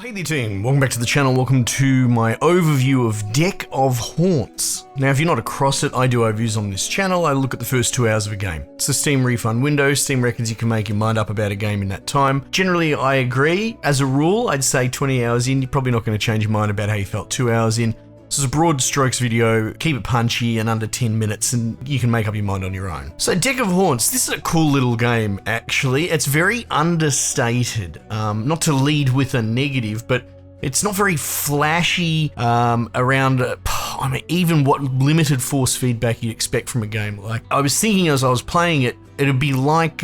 Hey there team, welcome back to the channel, welcome to my overview of Deck of Haunts. Now if you're not across it, I do overviews on this channel. I look at the first 2 hours of a game. It's a Steam refund window. Steam reckons you can make your mind up about a game in that time. Generally I agree. As a rule, I'd say 20 hours in, you're probably not going to change your mind about how you felt 2 hours in. This is a broad strokes video, keep it punchy and under 10 minutes and you can make up your mind on your own. So Deck of Haunts, this is a cool little game actually. It's very understated, not to lead with a negative, but it's not very flashy around even what limited force feedback you'd expect from a game. Like I was thinking as I was playing it, it'd be like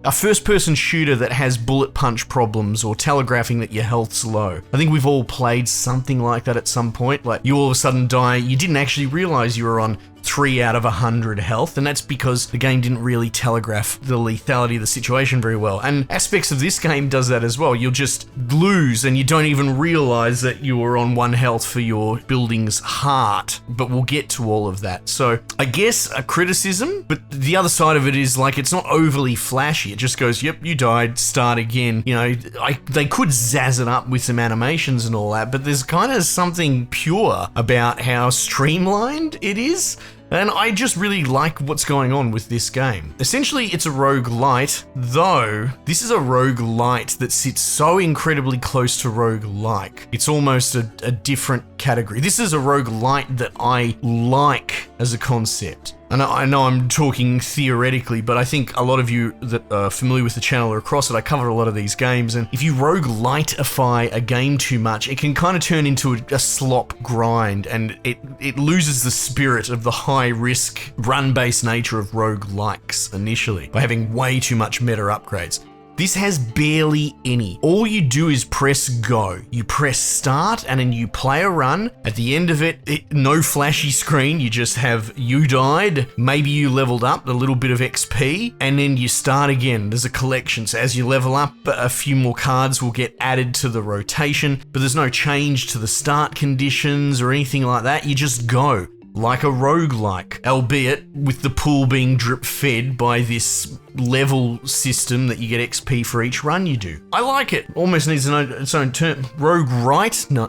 a first-person shooter that has bullet punch problems or telegraphing that your health's low. I think we've all played something like that at some point. Like you all of a sudden die, you didn't actually realize you were on 3 out of 100 health, and that's because the game didn't really telegraph the lethality of the situation very well. And aspects of this game does that as well. You'll just lose and you don't even realize that you were on 1 health for your building's heart, but we'll get to all of that. So I guess a criticism, but the other side of it is like it's not overly flashy. It just goes, yep, you died, start again. You know, they could zazz it up with some animations and all that, but there's kind of something pure about how streamlined it is. And I just really like what's going on with this game. Essentially, it's a roguelite, though this is a roguelite that sits so incredibly close to roguelike. It's almost a different category. This is a roguelite that I like as a concept. And I know I'm talking theoretically, but I think a lot of you that are familiar with the channel or across it, I cover a lot of these games, and if you rogueliteify a game too much, it can kind of turn into a slop grind, and it loses the spirit of the high-risk, run-based nature of roguelikes initially, by having way too much meta upgrades. This has barely any. All you do is press go. You press start and then you play a run. At the end of it, no flashy screen. You just have you died, maybe you leveled up a little bit of XP, and then you start again. There's a collection. So as you level up, a few more cards will get added to the rotation, but there's no change to the start conditions or anything like that. You just go. Like a roguelike, albeit with the pool being drip fed by this level system that you get XP for each run you do. I like it. Almost needs its own term. Rogue-right? No.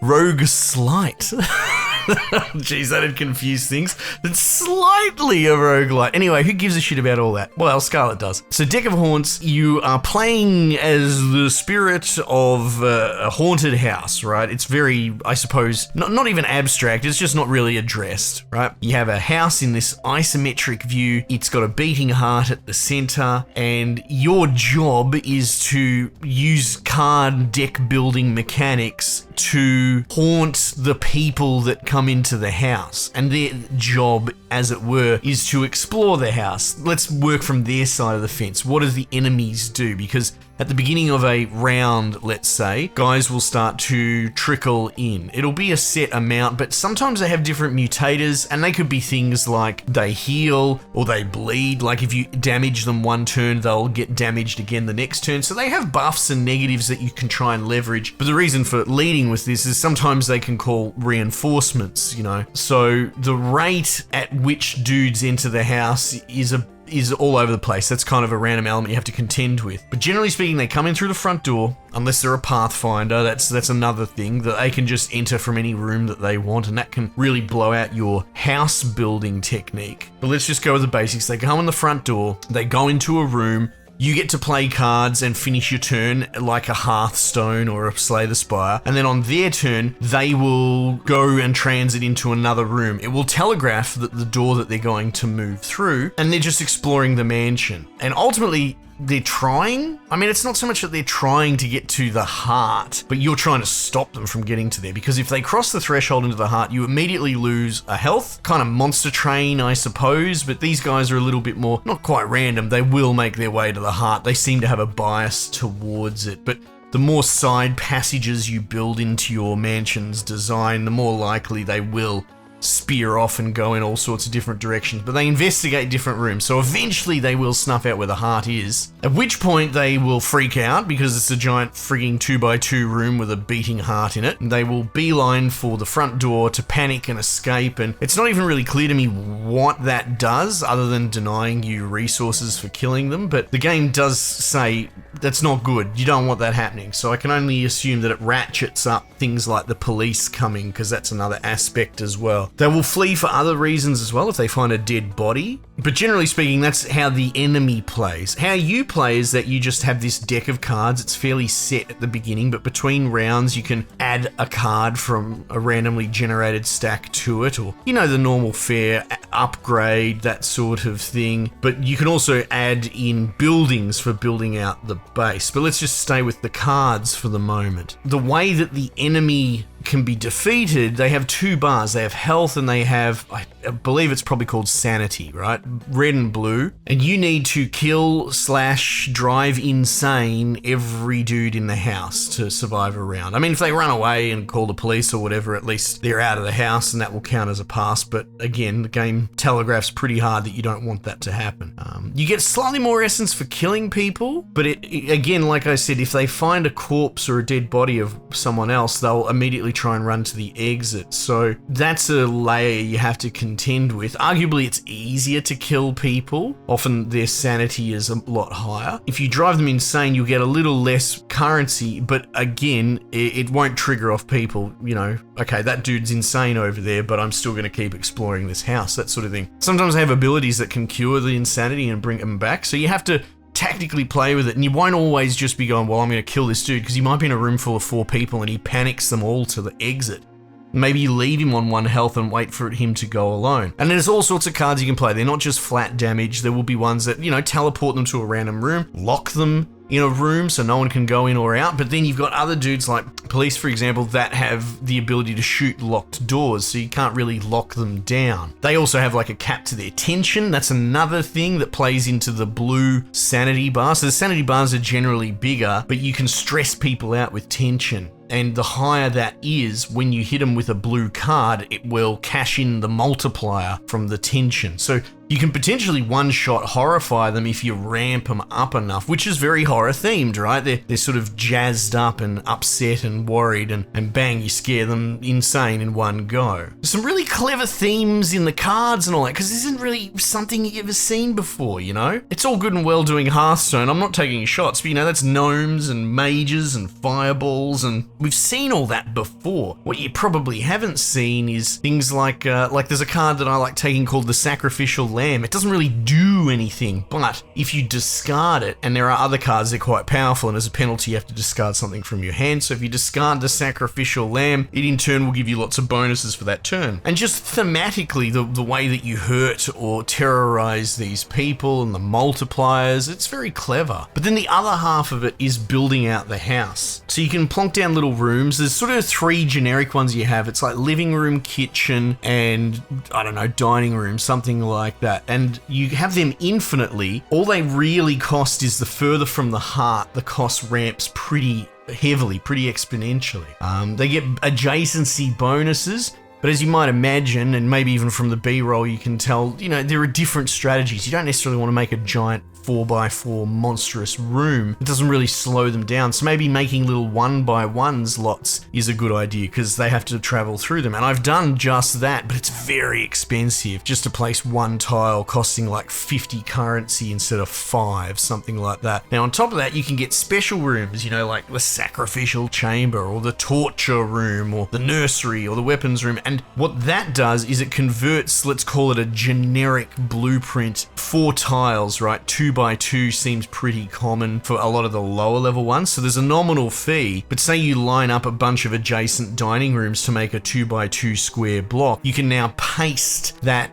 Rogue slight. Jeez, that'd confuse things. That's slightly a roguelite. Anyway, who gives a shit about all that? Well, Scarlet does. So Deck of Haunts, you are playing as the spirit of a haunted house, right? It's very, I suppose, not even abstract, it's just not really addressed, right? You have a house in this isometric view, it's got a beating heart at the center, and your job is to use card deck building mechanics to haunt the people that come into the house, and their job, as it were, is to explore the house. Let's work from their side of the fence. What do the enemies do? Because at the beginning of a round, let's say, guys will start to trickle in. It'll be a set amount, but sometimes they have different mutators, and they could be things like they heal or they bleed. Like if you damage them one turn, they'll get damaged again the next turn. So they have buffs and negatives that you can try and leverage. But the reason for leading with this is sometimes they can call reinforcements, you know. So the rate at which dudes enter the house is all over the place. That's kind of a random element you have to contend with. But generally speaking, they come in through the front door, unless they're a pathfinder. That's another thing, that they can just enter from any room that they want, and that can really blow out your house building technique. But let's just go with the basics. They come in the front door, they go into a room, you get to play cards and finish your turn like a Hearthstone or a Slay the Spire, and then on their turn, they will go and transit into another room. It will telegraph the door that they're going to move through, and they're just exploring the mansion. And ultimately, they're trying. I mean, it's not so much that they're trying to get to the heart, but you're trying to stop them from getting to there, because if they cross the threshold into the heart, you immediately lose a health. Kind of monster train, I suppose, but these guys are a little bit more, not quite random. They will make their way to the heart. They seem to have a bias towards it, but the more side passages you build into your mansion's design, the more likely they will spear off and go in all sorts of different directions, but they investigate different rooms. So eventually they will snuff out where the heart is, at which point they will freak out because it's a giant frigging 2x2 room with a beating heart in it. And they will beeline for the front door to panic and escape, and it's not even really clear to me what that does other than denying you resources for killing them, but the game does say that's not good. You don't want that happening. So I can only assume that it ratchets up things like the police coming, because that's another aspect as well. They will flee for other reasons as well if they find a dead body. But generally speaking, that's how the enemy plays. How you play is that you just have this deck of cards. It's fairly set at the beginning, but between rounds you can add a card from a randomly generated stack to it, or, you know, the normal fare, upgrade, that sort of thing. But you can also add in buildings for building out the base. But let's just stay with the cards for the moment. The way that the enemy can be defeated, they have two bars. They have health and they have, I believe it's probably called sanity, right? Red and blue. And you need to kill / drive insane every dude in the house to survive a round. I mean, if they run away and call the police or whatever, at least they're out of the house and that will count as a pass. But again, the game telegraphs pretty hard that you don't want that to happen. You get slightly more essence for killing people, but again, like I said, if they find a corpse or a dead body of someone else, they'll immediately try and run to the exit. So that's a layer you have to contend with. Arguably, it's easier to kill people. Often their sanity is a lot higher. If you drive them insane, you'll get a little less currency, but again, it won't trigger off people, you know, okay, that dude's insane over there, but I'm still going to keep exploring this house, that sort of thing. Sometimes they have abilities that can cure the insanity and bring them back, so you have to tactically play with it, and you won't always just be going, well, I'm going to kill this dude, because you might be in a room full of 4 people and he panics them all to the exit. Maybe you leave him on 1 health and wait for him to go alone. And there's all sorts of cards you can play. They're not just flat damage. There will be ones that, you know, teleport them to a random room, lock them in a room so no one can go in or out. But then you've got other dudes like police, for example, that have the ability to shoot locked doors, so you can't really lock them down. They also have like a cap to their tension. That's another thing that plays into the blue sanity bar. So the sanity bars are generally bigger, but you can stress people out with tension. And the higher that is, when you hit them with a blue card, it will cash in the multiplier from the tension. So you can potentially one-shot horrify them if you ramp them up enough, which is very horror themed, right? They're sort of jazzed up and upset and worried, and bang, you scare them insane in one go. There's some really clever themes in the cards and all that, because this isn't really something you've ever seen before, you know? It's all good and well doing Hearthstone. I'm not taking shots, but you know, that's gnomes and mages and fireballs, and we've seen all that before. What you probably haven't seen is things like there's a card that I like taking called the Sacrificial Lamb. It doesn't really do anything, but if you discard it, and there are other cards that are quite powerful, and as a penalty you have to discard something from your hand, so if you discard the Sacrificial Lamb, it in turn will give you lots of bonuses for that turn. And just thematically, the way that you hurt or terrorize these people and the multipliers, it's very clever. But then the other half of it is building out the house. So you can plonk down little rooms. There's sort of 3 generic ones you have. It's like living room, kitchen, and I don't know, dining room, something like that. And you have them infinitely. All they really cost is the further from the heart, the cost ramps pretty heavily, pretty exponentially. They get adjacency bonuses, but as you might imagine, and maybe even from the B-roll you can tell, you know, there are different strategies. You don't necessarily want to make a giant 4x4 monstrous room. It doesn't really slow them down. So maybe making little 1x1s lots is a good idea, because they have to travel through them. And I've done just that, but it's very expensive just to place 1 tile costing like 50 currency instead of 5, something like that. Now on top of that, you can get special rooms, you know, like the Sacrificial Chamber or the Torture Room or the Nursery or the Weapons Room. And what that does is it converts, let's call it a generic blueprint, 4 tiles, right? 2x2 seems pretty common for a lot of the lower level ones. So there's a nominal fee, but say you line up a bunch of adjacent dining rooms to make a 2x2 square block, you can now paste that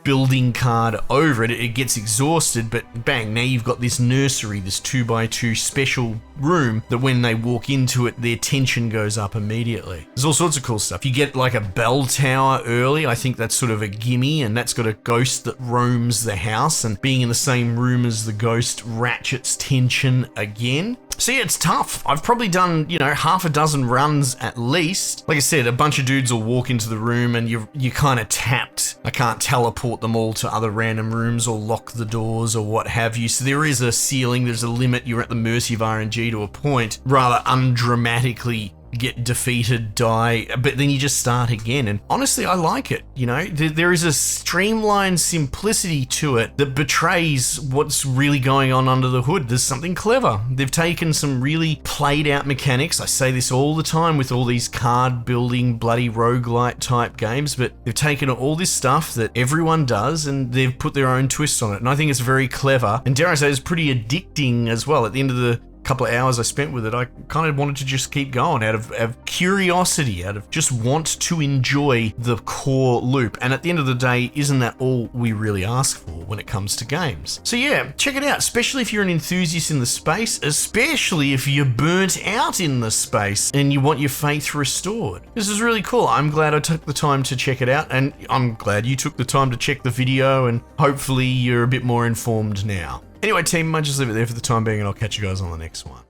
building card over it. It gets exhausted, but bang, now you've got this nursery, this 2x2 special room that when they walk into it, their tension goes up immediately. There's all sorts of cool stuff. You get like a bell tower early. I think that's sort of a gimme, and that's got a ghost that roams the house, and being in the same room as the ghost ratchets tension again. So yeah, it's tough. I've probably done, you know, half a dozen runs at least. Like I said, a bunch of dudes will walk into the room and you're kind of tapped. I can't teleport them all to other random rooms or lock the doors or what have you. So there is a ceiling, there's a limit. You're at the mercy of RNG to a point, rather undramatically get defeated, die, but then you just start again. And honestly, I like it. You know, there is a streamlined simplicity to it that betrays what's really going on under the hood. There's something clever. They've taken some really played out mechanics. I say this all the time with all these card building, bloody roguelite type games, but they've taken all this stuff that everyone does and they've put their own twist on it. And I think it's very clever. And dare I say, it's pretty addicting as well. At the end of the couple of hours I spent with it, I kind of wanted to just keep going out of curiosity, out of just want to enjoy the core loop. And at the end of the day, isn't that all we really ask for when it comes to games? So yeah, check it out, especially if you're an enthusiast in the space, especially if you're burnt out in the space and you want your faith restored. This is really cool. I'm glad I took the time to check it out, and I'm glad you took the time to check the video, and hopefully you're a bit more informed now. Anyway, team, I might just leave it there for the time being, and I'll catch you guys on the next one.